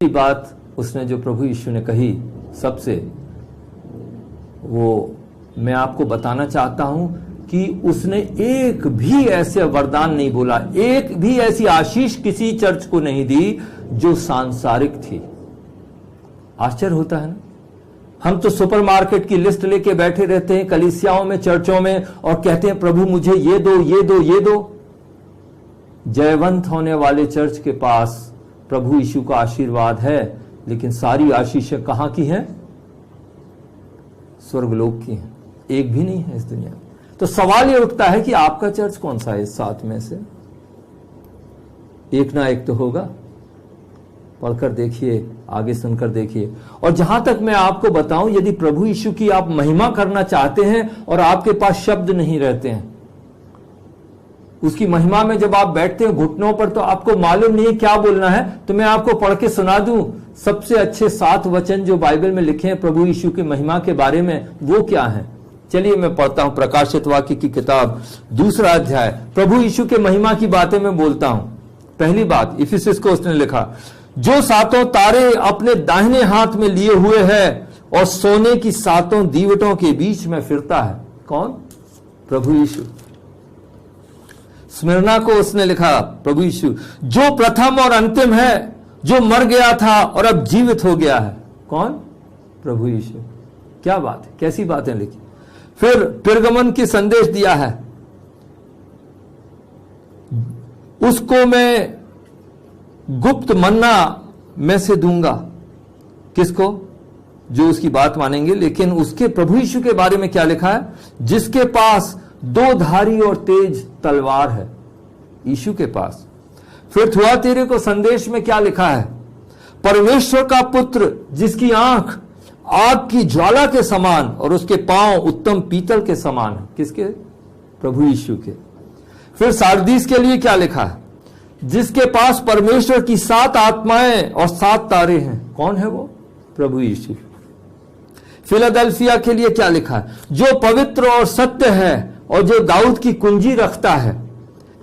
बात उसने जो प्रभु यीशु ने कही सबसे, वो मैं आपको बताना चाहता हूं कि उसने एक भी ऐसे वरदान नहीं बोला, एक भी ऐसी आशीष किसी चर्च को नहीं दी जो सांसारिक थी। आश्चर्य होता है ना। हम तो सुपरमार्केट की लिस्ट लेके बैठे रहते हैं कलीसियाओं में, चर्चों में, और कहते हैं प्रभु मुझे ये दो, ये दो, ये दो। जयवंत होने वाले चर्च के पास प्रभु यीशु का आशीर्वाद है, लेकिन सारी आशीषें कहां की हैं? स्वर्गलोक की हैं, एक भी नहीं है इस दुनिया में। तो सवाल यह उठता है कि आपका चर्च कौन सा है इस 7 में से? एक ना एक तो होगा। पढ़कर देखिए, आगे सुनकर देखिए। और जहां तक मैं आपको बताऊं, यदि प्रभु यीशु की आप महिमा करना चाहते हैं और आपके पास शब्द नहीं रहते हैं, उसकी महिमा में जब आप बैठते हैं घुटनों पर, तो आपको मालूम नहीं है क्या बोलना है, तो मैं आपको पढ़ के सुना दूं सबसे अच्छे 7 वचन जो बाइबल में लिखे हैं प्रभु यीशु की महिमा के बारे में, वो क्या है? चलिए मैं पढ़ता हूं प्रकाशित वाक्य की किताब 2 अध्याय, प्रभु यीशु के महिमा की बातें मैं बोलता हूं। पहली बात, इफिसुस को उसने लिखा, जो 7 तारे अपने दाहिने हाथ में लिए हुए है और सोने की 7 दीवटों के बीच में फिरता है। कौन? प्रभु यीशु। स्मिरना को उसने लिखा, प्रभु यीशु, जो प्रथम और अंतिम है, जो मर गया था और अब जीवित हो गया है। कौन? प्रभु यीशु। क्या बात है, कैसी बातें लिखी। फिर पिरगमन की संदेश दिया है, उसको मैं गुप्त मन्ना में से दूंगा। किसको? जो उसकी बात मानेंगे। लेकिन उसके प्रभु यीशु के बारे में क्या लिखा है? जिसके पास 2 धारी और तेज तलवार है, यीशु के पास। फिर थुआतीरे को संदेश में क्या लिखा है? परमेश्वर का पुत्र, जिसकी आंख आग की ज्वाला के समान और उसके पांव उत्तम पीतल के समान है। किसके? प्रभु यीशु के। फिर सारदीस के लिए क्या लिखा है? जिसके पास परमेश्वर की 7 आत्माएं और 7 तारे हैं। कौन है वो? प्रभु यीशु। फिलाडेल्फिया के लिए क्या लिखा है? जो पवित्र और सत्य है और जो दाऊद की कुंजी रखता है,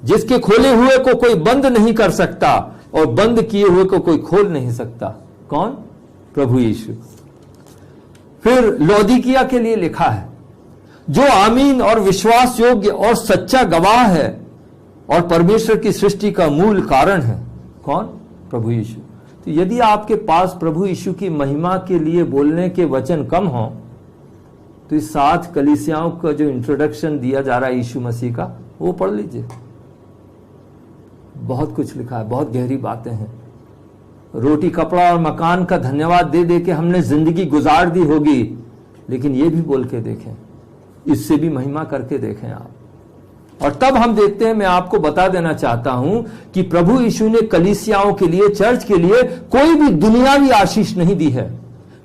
जिसके खोले हुए को कोई बंद नहीं कर सकता और बंद किए हुए को कोई खोल नहीं सकता। कौन? प्रभु यीशु। फिर लौदीकिया के लिए लिखा है, जो आमीन और विश्वास योग्य और सच्चा गवाह है और परमेश्वर की सृष्टि का मूल कारण है। कौन? प्रभु यीशु। तो यदि आपके पास प्रभु यीशु की महिमा के लिए बोलने के वचन कम हो, तो इस 7 कलीसियाओं का जो इंट्रोडक्शन दिया जा रहा है यीशु मसीह का, वो पढ़ लीजिए। बहुत कुछ लिखा है, बहुत गहरी बातें हैं। रोटी, कपड़ा और मकान का धन्यवाद दे दे के हमने जिंदगी गुजार दी होगी, लेकिन ये भी बोल के देखें, इससे भी महिमा करके देखें आप। और तब हम देखते हैं, मैं आपको बता देना चाहता हूं कि प्रभु यीशु ने कलीसियाओं के लिए, चर्च के लिए कोई भी दुनियावी आशीष नहीं दी है।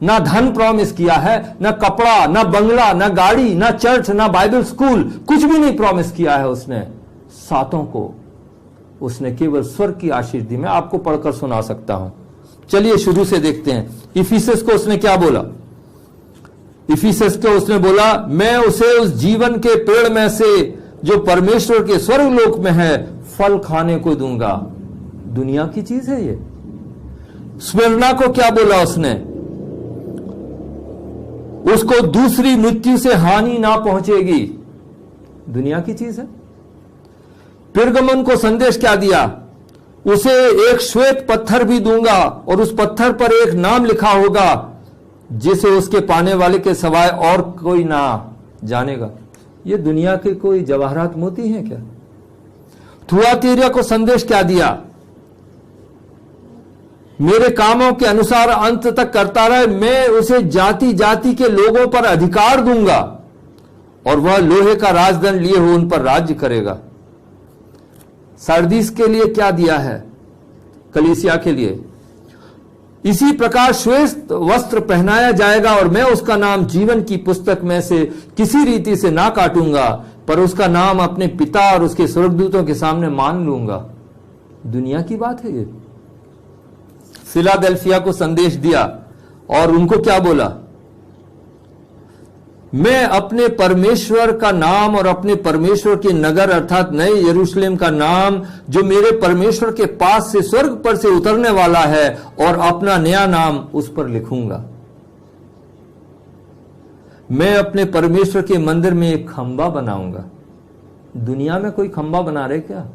ना धन प्रॉमिस किया है, ना कपड़ा, ना बंगला, ना गाड़ी, ना चर्च, ना बाइबल स्कूल, कुछ भी नहीं प्रॉमिस किया है उसने। 7 को उसने केवल स्वर्ग की आशीष दी। मैं आपको पढ़कर सुना सकता हूं। चलिए शुरू से देखते हैं। इफिसस को उसने क्या बोला? इफिसस को उसने बोला, मैं उसे उस जीवन के पेड़ में से जो परमेश्वर के स्वर्गलोक में है फल खाने को दूंगा। दुनिया की चीज है ये। स्मिरना को क्या बोला उसने? उसको दूसरी मृत्यु से हानि ना पहुंचेगी। दुनिया की चीज है। पिरगमन को संदेश क्या दिया? उसे एक श्वेत पत्थर भी दूंगा और उस पत्थर पर एक नाम लिखा होगा जिसे उसके पाने वाले के सिवाय और कोई ना जानेगा। ये दुनिया के कोई जवाहरात मोती हैं क्या? थुआतीरा को संदेश क्या दिया? मेरे कामों के अनुसार अंत तक करता रहे, मैं उसे जाति जाति के लोगों पर अधिकार दूंगा और वह लोहे का राजदंड लिए हुए उन पर राज्य करेगा। सारदीस के लिए क्या दिया है? कलीसिया के लिए, इसी प्रकार श्वेत वस्त्र पहनाया जाएगा और मैं उसका नाम जीवन की पुस्तक में से किसी रीति से ना काटूंगा, पर उसका नाम अपने पिता और उसके स्वर्गदूतों के सामने मान लूंगा। दुनिया की बात है ये। फिलाडेल्फिया को संदेश दिया और उनको क्या बोला? मैं अपने परमेश्वर का नाम और अपने परमेश्वर के नगर अर्थात नए यरूशलेम का नाम जो मेरे परमेश्वर के पास से स्वर्ग पर से उतरने वाला है, और अपना नया नाम उस पर लिखूंगा। मैं अपने परमेश्वर के मंदिर में एक खंबा बनाऊंगा। दुनिया में कोई खंबा बना रहे क्या?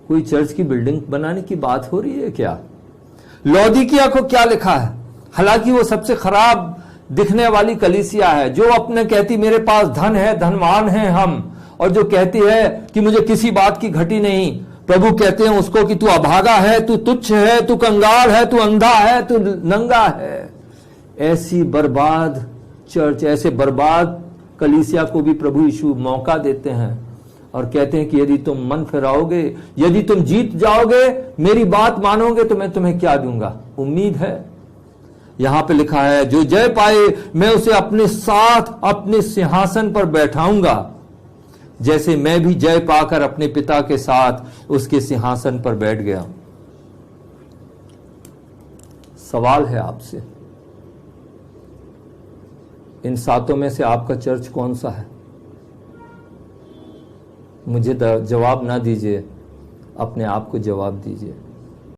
कोई चर्च की बिल्डिंग बनाने की बात हो रही है क्या? लौदीकिया को क्या लिखा है? हालांकि वो सबसे खराब दिखने वाली कलीसिया है, जो अपने कहती मेरे पास धन है, धनवान है हम, और जो कहती है कि मुझे किसी बात की घटी नहीं। प्रभु कहते हैं उसको कि तू अभागा है, तू तुच्छ है, तू कंगाल है, तू अंधा है, तू नंगा है। ऐसी बर्बाद चर्च, ऐसे बर्बाद कलीसिया को भी प्रभु यीशु मौका देते हैं और कहते हैं कि यदि तुम मन फिराओगे, यदि तुम जीत जाओगे, मेरी बात मानोगे, तो मैं तुम्हें क्या दूंगा? उम्मीद है। यहां पे लिखा है जो जय पाए मैं उसे अपने साथ अपने सिंहासन पर बैठाऊंगा, जैसे मैं भी जय पाकर अपने पिता के साथ उसके सिंहासन पर बैठ गया। सवाल है आपसे, इन सातों में से आपका चर्च कौन सा है? मुझे जवाब ना दीजिए, अपने आप को जवाब दीजिए।